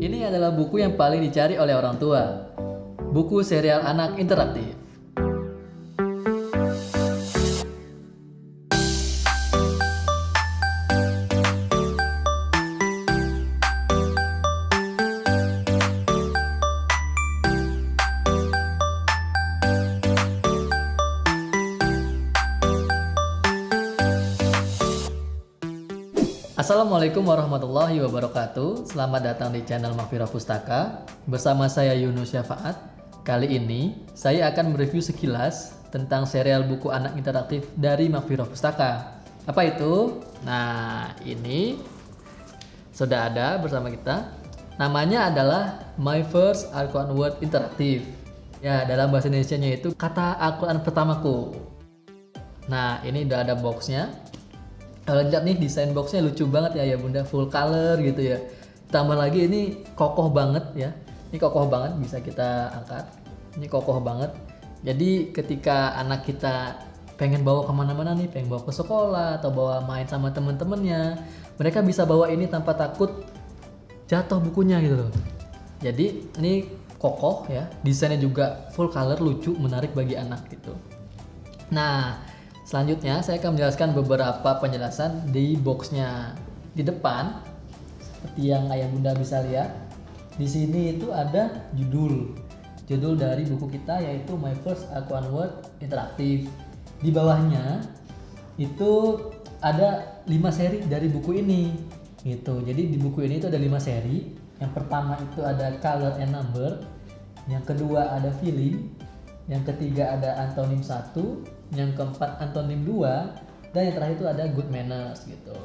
Ini adalah buku yang paling dicari oleh orang tua. Buku serial anak interaktif. Assalamualaikum warahmatullahi wabarakatuh. Selamat datang di channel Mahfirah Pustaka. Bersama saya Yunus Syafaat. Kali ini saya akan mereview sekilas tentang serial buku anak interaktif dari Mahfirah Pustaka. Apa itu? Nah, ini sudah ada bersama kita. Namanya adalah My First Al-Quran Word Interaktif. Ya, dalam bahasa Indonesianya itu kata Al-Quran pertamaku. Nah, ini udah ada boxnya. Kalau lihat nih, desain boxnya lucu banget ya bunda, full color gitu ya. Tambah lagi ini kokoh banget ya. Ini kokoh banget, bisa kita angkat. Ini kokoh banget. Jadi ketika anak kita pengen bawa kemana-mana nih, pengen bawa ke sekolah atau bawa main sama temen-temennya, mereka bisa bawa ini tanpa takut jatuh bukunya gitu loh. Jadi ini kokoh ya, desainnya juga full color, lucu, menarik bagi anak gitu. Nah, selanjutnya saya akan menjelaskan beberapa penjelasan di boxnya. Di depan, seperti yang ayah bunda bisa lihat, di sini itu ada judul dari buku kita, yaitu My First Al-Quran Word Interaktif. Di bawahnya itu ada 5 seri dari buku ini gitu. Jadi di buku ini itu ada 5 seri. Yang pertama itu ada Color and Number, yang kedua ada Feeling, yang ketiga ada Antonim 1, yang keempat Antonim 2, dan yang terakhir itu ada Good Manners gitu.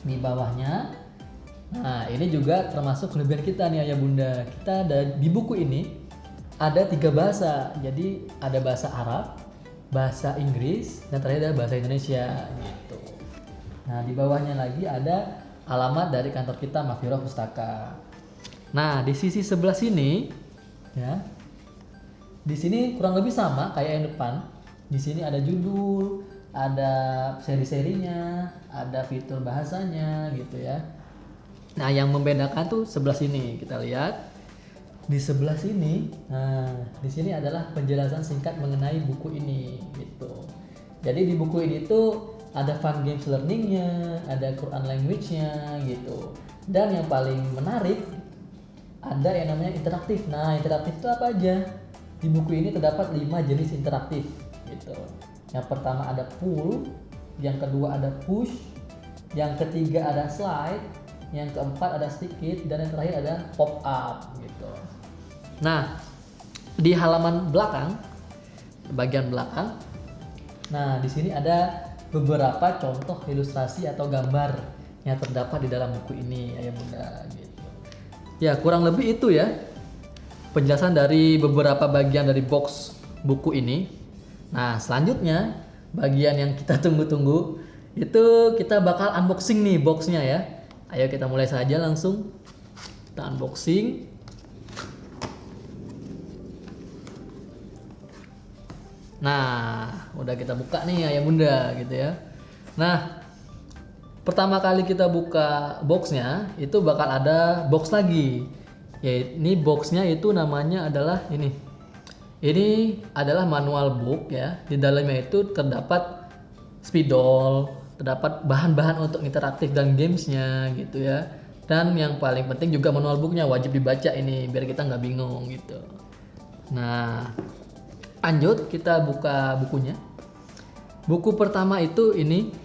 Di bawahnya, nah ini juga termasuk kelebihan kita nih ayah bunda. Kita ada di buku ini ada 3 bahasa. Jadi ada bahasa Arab, bahasa Inggris, dan terakhir ada bahasa Indonesia gitu. Nah di bawahnya lagi ada alamat dari kantor kita, Mahfirah Pustaka. Nah di sisi sebelah sini ya, di sini kurang lebih sama kayak yang depan. Di sini ada judul, ada seri-serinya, ada fitur bahasanya gitu ya. Nah, yang membedakan tuh sebelah sini. Kita lihat di sebelah sini. Nah, di sini adalah penjelasan singkat mengenai buku ini gitu. Jadi di buku ini tuh ada fun games learningnya, ada Quran language-nya gitu. Dan yang paling menarik ada yang namanya interaktif. Nah, interaktif itu apa aja? Di buku ini terdapat 5 jenis interaktif gitu. Yang pertama ada pull, yang kedua ada push, yang ketiga ada slide, yang keempat ada stick it, dan yang terakhir ada pop up gitu. Nah, di halaman belakang, bagian belakang, nah di sini ada beberapa contoh ilustrasi atau gambar yang terdapat di dalam buku ini ayah bunda gitu. Ya, kurang lebih itu ya penjelasan dari beberapa bagian dari box buku ini. Nah, selanjutnya bagian yang kita tunggu-tunggu itu kita bakal unboxing nih boxnya ya. Ayo kita mulai saja langsung. Kita unboxing. Nah, udah kita buka nih ayah bunda gitu ya. Nah, pertama kali kita buka boxnya itu bakal ada box lagi. Ya, ini boxnya itu namanya adalah ini. Ini adalah manual book ya. Di dalamnya itu terdapat spidol, terdapat bahan-bahan untuk interaktif dan gamesnya gitu ya. Dan yang paling penting juga manual booknya wajib dibaca ini biar kita nggak bingung gitu. Nah, lanjut kita buka bukunya. Buku pertama itu ini,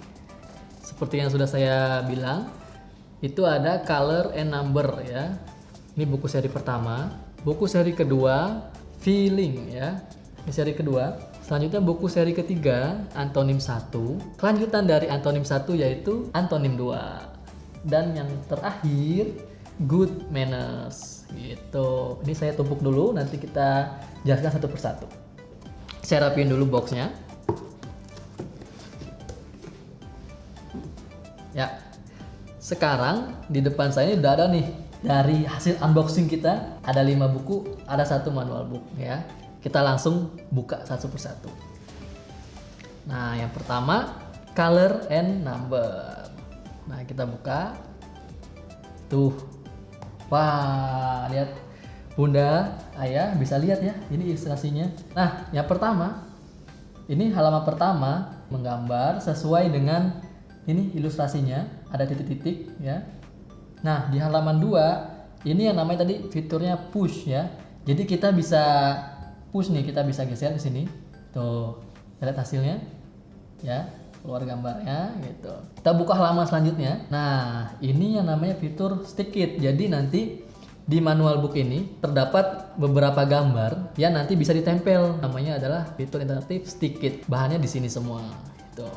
seperti yang sudah saya bilang, itu ada Color and Number ya. Ini buku seri pertama. Buku seri kedua Feeling ya, ini seri kedua. Selanjutnya buku seri ketiga Antonim 1. Kelanjutan dari Antonim 1 yaitu Antonim 2. Dan yang terakhir Good Manners gitu. Ini saya tumpuk dulu, nanti kita jelaskan satu persatu. Saya rapiin dulu boxnya. Ya, sekarang di depan saya ini udah ada nih, dari hasil unboxing kita ada 5 buku, ada 1 manual book ya. Kita langsung buka satu persatu. Nah, yang pertama Color and Number. Nah, kita buka. Tuh. Wah, lihat Bunda, Ayah bisa lihat ya, ini ilustrasinya. Nah, yang pertama, ini halaman pertama menggambar sesuai dengan ini ilustrasinya, ada titik-titik ya. Nah, di halaman 2 ini yang namanya tadi fiturnya push ya. Jadi kita bisa push nih, kita bisa geser ke sini. Tuh, lihat hasilnya ya, keluar gambarnya gitu. Kita buka halaman selanjutnya. Nah, ini yang namanya fitur stick it. Jadi nanti di manual book ini terdapat beberapa gambar yang nanti bisa ditempel. Namanya adalah fitur interaktif stick it. Bahannya di sini semua. Gitu.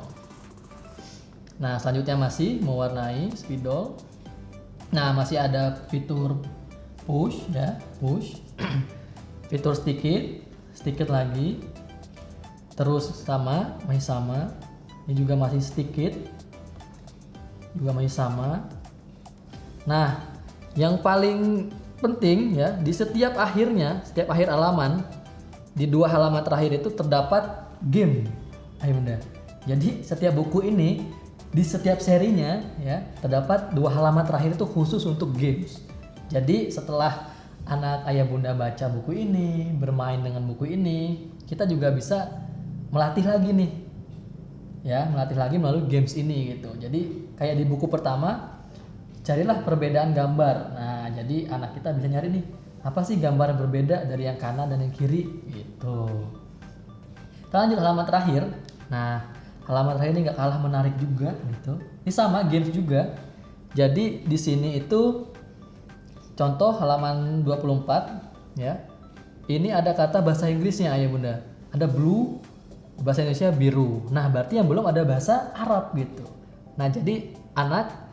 Nah, selanjutnya masih mewarnai spidol. Nah, masih ada fitur push ya, push. Fitur stick it lagi. Terus masih sama. Ini juga masih stick it. Juga masih sama. Nah, yang paling penting ya, di setiap akhir halaman, di 2 halaman terakhir itu terdapat game. Ayo Bunda. Jadi setiap buku ini, di setiap serinya ya, terdapat 2 halaman terakhir itu khusus untuk games. Jadi setelah anak ayah bunda baca buku ini, bermain dengan buku ini, kita juga bisa melatih lagi nih. Ya, melatih lagi melalui games ini gitu. Jadi kayak di buku pertama, carilah perbedaan gambar. Nah, jadi anak kita bisa nyari nih, apa sih gambar yang berbeda dari yang kanan dan yang kiri gitu. Kita lanjut halaman terakhir. Nah, halaman terakhir ini nggak kalah menarik juga gitu. Ini sama games juga. Jadi di sini itu contoh halaman 24 ya. Ini ada kata bahasa Inggrisnya ayah bunda. Ada blue, bahasa Indonesia biru. Nah, berarti yang belum ada bahasa Arab gitu. Nah, jadi anak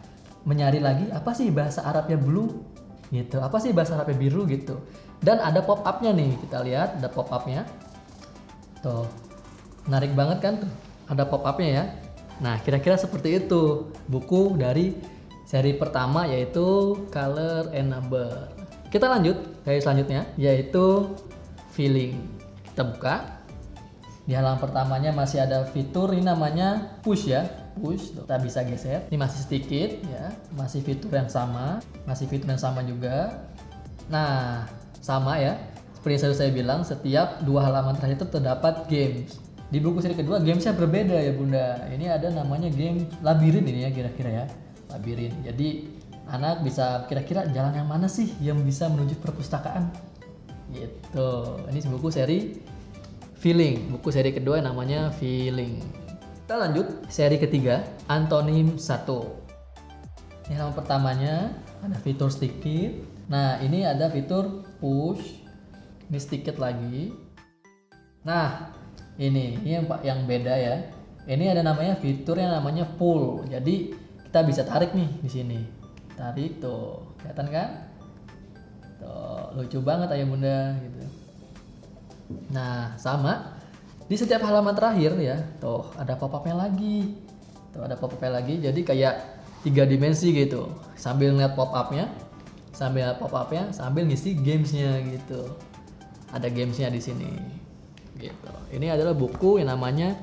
mencari lagi apa sih bahasa Arabnya blue gitu, apa sih bahasa Arabnya biru gitu. Dan ada pop up-nya nih, kita lihat ada pop up-nya. Tuh, menarik banget kan tuh, ada pop up-nya ya. Nah, kira-kira seperti itu buku dari seri pertama, yaitu Color and Number. Kita lanjut dari selanjutnya, yaitu Feeling. Kita buka. Di halaman pertamanya masih ada fitur ini namanya push ya, push. Kita bisa geser. Ini masih sedikit ya, masih fitur yang sama, juga. Nah, sama ya. Seperti yang saya bilang, setiap 2 halaman terakhir itu terdapat games. Di buku seri kedua gamesnya berbeda ya bunda. Ini ada namanya game labirin ini ya, kira-kira ya, labirin. Jadi anak bisa kira-kira jalan yang mana sih yang bisa menuju perpustakaan gitu. Ini buku seri Feeling, buku seri kedua namanya Feeling. Kita lanjut seri ketiga, Antonim 1. Ini halaman pertamanya ada fitur stick it. Nah, ini ada fitur push. Ini stick it lagi. Nah, ini yang beda ya. Ini ada namanya fitur yang namanya pull. Jadi kita bisa tarik nih di sini. Tarik tuh, kelihatan kan? Tuh, lucu banget ayah bunda gitu. Nah, sama di setiap halaman terakhir ya, tuh ada pop-up-nya lagi. Tuh ada pop-up-nya lagi, jadi kayak 3 dimensi gitu. Sambil ngeliat pop-up-nya, sambil ngisi games-nya gitu. Ada games-nya di sini. Gitu. Ini adalah buku yang namanya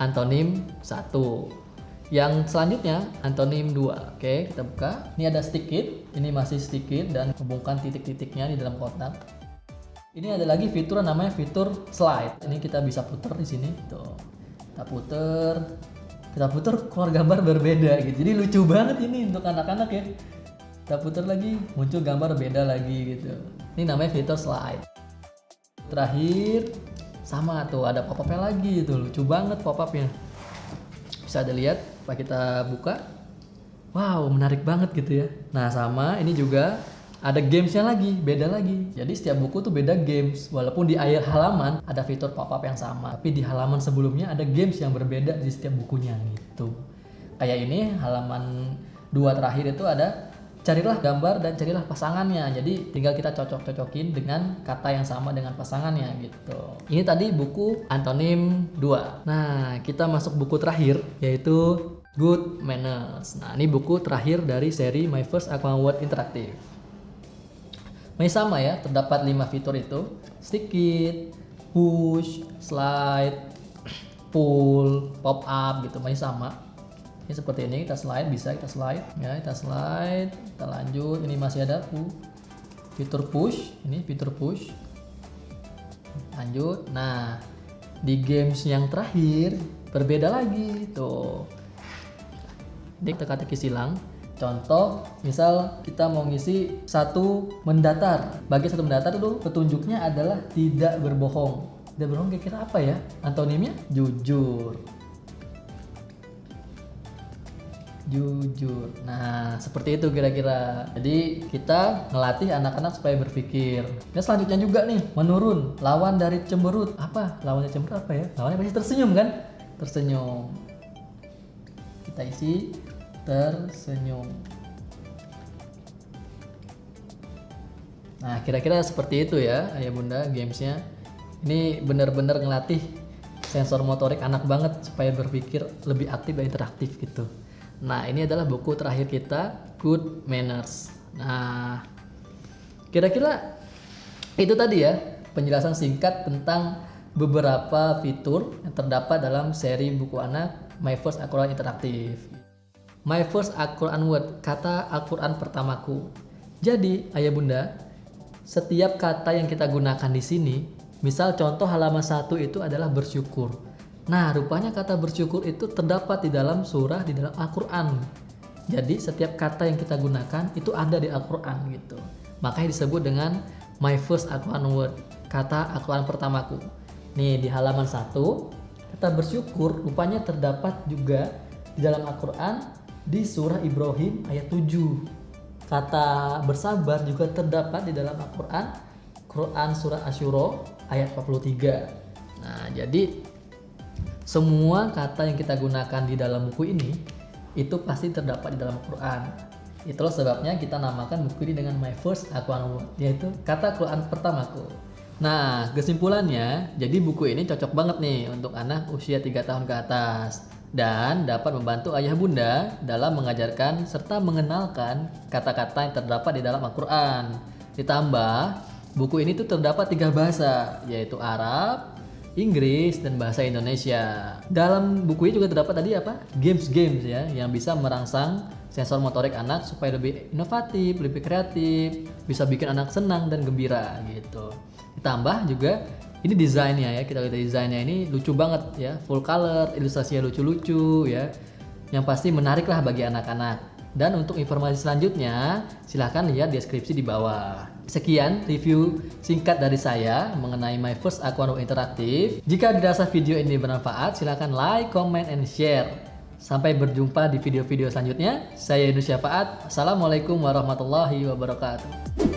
Antonim 1. Yang selanjutnya Antonim 2. Oke, kita buka. Ini ada stick it, ini masih stick it dan hubungkan titik-titiknya di dalam kotak. Ini ada lagi fitur namanya fitur slide. Ini kita bisa putar di sini. Tuh. Kita putar keluar gambar berbeda gitu. Jadi lucu banget ini untuk anak-anak ya. Kita putar lagi, muncul gambar beda lagi gitu. Ini namanya fitur slide. Terakhir sama tuh ada pop-up-nya lagi itu. Lucu banget pop-up-nya. Bisa dilihat, Pak kita buka. Wow, menarik banget gitu ya. Nah, sama ini juga ada gamesnya lagi, beda lagi. Jadi setiap buku tuh beda games. Walaupun di akhir halaman ada fitur pop-up yang sama, tapi di halaman sebelumnya ada games yang berbeda di setiap bukunya gitu. Kayak ini halaman 2 terakhir itu ada carilah gambar dan carilah pasangannya. Jadi tinggal kita cocok-cocokin dengan kata yang sama dengan pasangannya gitu. Ini tadi buku Antonim 2. Nah, kita masuk buku terakhir yaitu Good Manners. Nah, ini buku terakhir dari seri My First Aqua World Interactive. Masih sama ya, terdapat 5 fitur itu. Stick it, push, slide, pull, pop up gitu, masih sama. Ini seperti ini, kita slide, bisa kita slide ya, kita slide, kita lanjut. Ini masih ada fitur push, ini fitur push. Lanjut. Nah, di games yang terakhir berbeda lagi tuh. Ini teka-teki silang. Contoh, misal kita mau ngisi satu mendatar. Bagi satu mendatar itu petunjuknya adalah tidak berbohong. Tidak berbohong kira-kira apa ya? Antonimnya jujur. Jujur. Nah, seperti itu kira-kira. Jadi kita ngelatih anak-anak supaya berpikir. Dan selanjutnya juga nih, menurun. Lawan dari cemberut. Apa? Lawannya cemberut apa ya? Lawannya pasti tersenyum kan? Tersenyum. Kita isi tersenyum. Nah, kira-kira seperti itu ya, ayah bunda gamesnya. Ini benar-benar ngelatih sensor motorik anak banget supaya berpikir lebih aktif dan interaktif gitu. Nah, ini adalah buku terakhir kita, Good Manners. Nah, kira-kira itu tadi ya penjelasan singkat tentang beberapa fitur yang terdapat dalam seri buku anak My First Al-Quran Interaktif. My First Al-Quran Word, kata Al-Quran pertamaku. Jadi, ayah bunda, setiap kata yang kita gunakan di sini, misal contoh halaman 1 itu adalah bersyukur. Nah, rupanya kata bersyukur itu terdapat di dalam surah, di dalam Al-Quran. Jadi, setiap kata yang kita gunakan itu ada di Al-Quran gitu. Makanya disebut dengan My First Al-Quran Word, kata Al-Quran pertamaku. Nih, di halaman 1, kata bersyukur rupanya terdapat juga di dalam Al-Quran di surah Ibrahim ayat 7. Kata bersabar juga terdapat di dalam Al-Quran, Quran surah Asyura ayat 43. Nah, jadi semua kata yang kita gunakan di dalam buku ini itu pasti terdapat di dalam Al-Quran. Itulah sebabnya kita namakan buku ini dengan My First Al-Quran Word, yaitu kata Quran pertamaku. Nah, kesimpulannya, jadi buku ini cocok banget nih untuk anak usia 3 tahun ke atas dan dapat membantu ayah bunda dalam mengajarkan serta mengenalkan kata-kata yang terdapat di dalam Al-Quran. Ditambah, buku ini tuh terdapat 3 bahasa, yaitu Arab, Inggris, dan bahasa Indonesia. Dalam buku ini juga terdapat tadi apa? Games-games ya, yang bisa merangsang sensor motorik anak supaya lebih inovatif, lebih kreatif, bisa bikin anak senang dan gembira gitu. Ditambah juga ini desainnya ya, kita lihat desainnya ini lucu banget ya, full color, ilustrasinya lucu-lucu ya, yang pasti menarik lah bagi anak-anak. Dan untuk informasi selanjutnya, silahkan lihat deskripsi di bawah. Sekian review singkat dari saya mengenai My First Al-Quran Interaktif. Jika dirasa video ini bermanfaat, silahkan like, comment, and share. Sampai berjumpa di video-video selanjutnya. Saya Yunus Syafaat. Assalamualaikum warahmatullahi wabarakatuh.